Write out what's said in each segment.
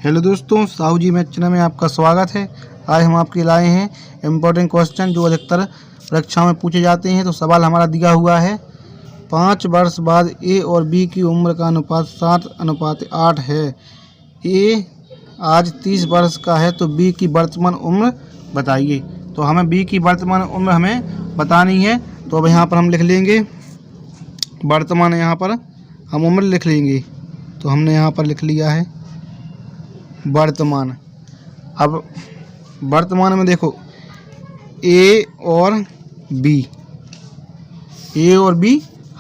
Hello दोस्तों, साहू जी math channel में आपका स्वागत है। आज हम आपके लाए हैं इम्पोर्टेंट क्वेश्चन जो अधिकतर परीक्षाओं में पूछे जाते हैं। तो सवाल हमारा दिया हुआ है, 5 वर्ष बाद ए और बी की उम्र का अनुपात 7:8 है। ए आज 30 वर्ष का है तो बी की वर्तमान उम्र बताइए। तो हमें बी की वर्तमान उम्र हमें बतानी है। तो अब यहाँ पर हम लिख लेंगे वर्तमान, यहाँ पर हम उम्र लिख लेंगे। तो हमने यहाँ पर लिख लिया है वर्तमान। अब वर्तमान में देखो ए और बी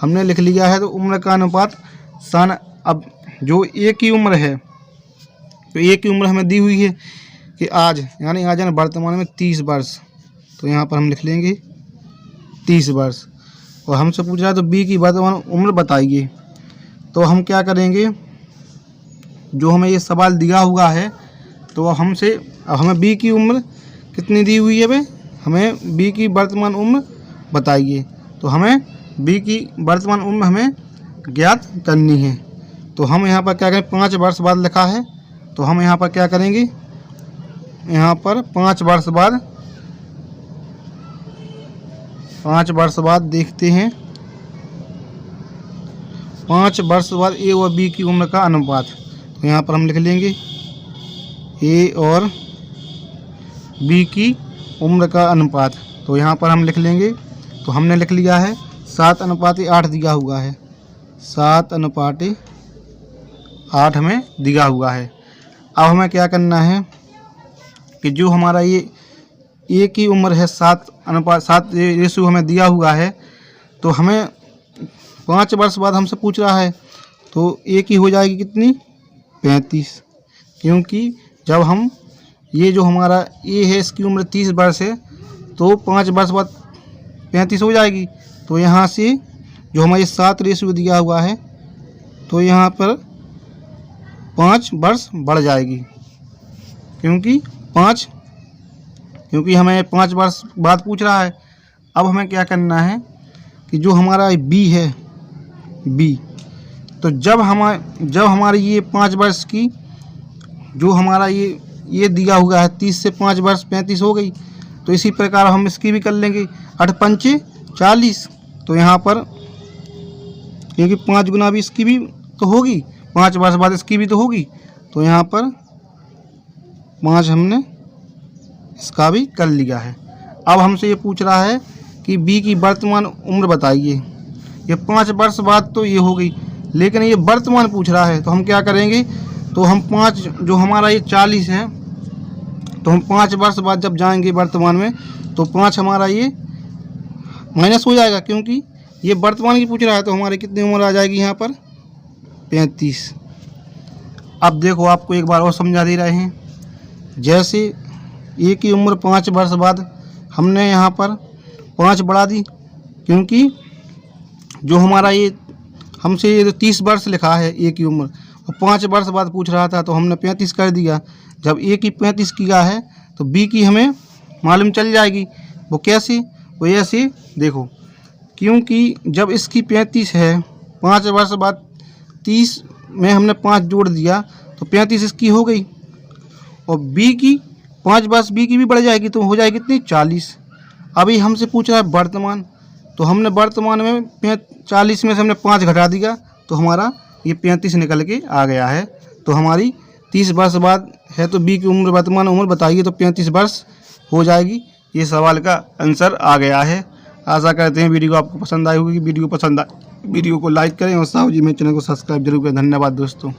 हमने लिख लिया है। तो उम्र का अनुपात सन। अब जो ए की उम्र है, तो ए की उम्र हमें दी हुई है कि आज यानी आज है वर्तमान में 30 वर्ष। तो यहाँ पर हम लिख लेंगे 30 वर्ष। और हमसे पूछ रहा है तो बी की वर्तमान उम्र बताइए। तो हम क्या करेंगे, जो हमें ये सवाल दिया हुआ है तो अब हमें बी की उम्र कितनी दी हुई है भाई, हमें बी की वर्तमान उम्र बताइए। तो हमें बी की वर्तमान उम्र हमें ज्ञात करनी है। तो हम यहाँ पर क्या करें, 5 वर्ष बाद लिखा है। तो हम यहाँ पर क्या करेंगे, यहाँ पर 5 वर्ष बाद देखते हैं। 5 वर्ष बाद ए और बी की उम्र का अनुपात। तो यहाँ पर हम लिख लेंगे ए और बी की उम्र का अनुपात। तो यहाँ पर हम लिख लेंगे। तो हमने लिख लिया है 7:8 दिया हुआ है। 7:8 हमें दिया हुआ है। अब हमें क्या करना है कि जो हमारा ये ए की उम्र है 7:7 रेशियो हमें दिया हुआ है। तो हमें 5 वर्ष बाद हमसे पूछ रहा है तो ए की हो जाएगी कितनी, 35। क्योंकि जब हम ये जो हमारा ए है इसकी उम्र 30 वर्ष है तो 5 वर्ष बाद 35 हो जाएगी। तो यहाँ से जो हमारे 7 रेशियो दिया हुआ है तो यहाँ पर 5 वर्ष बढ़ जाएगी। क्योंकि हमें 5 वर्ष बाद पूछ रहा है। अब हमें क्या करना है कि जो हमारा बी है, बी, तो जब हमारी ये 5 वर्ष की जो हमारा ये दिया हुआ है 30 से 5 वर्ष 35 हो गई। तो इसी प्रकार हम इसकी भी कर लेंगे 8 पंचे 40। तो यहाँ पर क्योंकि 5 गुना भी इसकी भी तो होगी, 5 वर्ष बाद इसकी भी तो होगी। तो यहाँ पर 5 हमने इसका भी कर लिया है। अब हमसे ये पूछ रहा है कि बी की वर्तमान उम्र बताइए। ये 5 वर्ष बाद तो ये हो गई, लेकिन ये वर्तमान पूछ रहा है। तो हम क्या करेंगे, तो हम 5 जो हमारा ये 40 है, तो हम 5 वर्ष बाद जब जाएंगे वर्तमान में तो 5 हमारा ये माइनस हो जाएगा। क्योंकि ये वर्तमान की पूछ रहा है तो हमारी कितनी उम्र आ जाएगी यहाँ पर, 35। अब देखो आपको एक बार और समझा दे रहे हैं। जैसे ए की उम्र 5 वर्ष बाद हमने यहाँ पर 5 बढ़ा दी, क्योंकि जो हमारा ये हमसे ये 30 वर्ष लिखा है ए की उम्र, और 5 वर्ष बाद पूछ रहा था तो हमने 35 कर दिया। जब ए की 35 किया है तो बी की हमें मालूम चल जाएगी। वो कैसे, वो ऐसे देखो, क्योंकि जब इसकी 35 है, 5 वर्ष बाद 30 में हमने 5 जोड़ दिया तो 35 इसकी हो गई। और बी की 5 वर्ष बी की भी बढ़ जाएगी तो हो जाएगी कितनी, 40। अभी हमसे पूछ रहा है वर्तमान। तो हमने वर्तमान में 40 में से हमने 5 घटा दिया तो हमारा ये 35 निकल के आ गया है। तो हमारी 30 वर्ष बाद है तो बी की उम्र वर्तमान उम्र बताइए। तो 35 वर्ष हो जाएगी। ये सवाल का आंसर आ गया है। आशा करते हैं वीडियो आपको पसंद आई होगी। वीडियो को लाइक करें और साहू जी मेरे चैनल को सब्सक्राइब जरूर करें। धन्यवाद दोस्तों।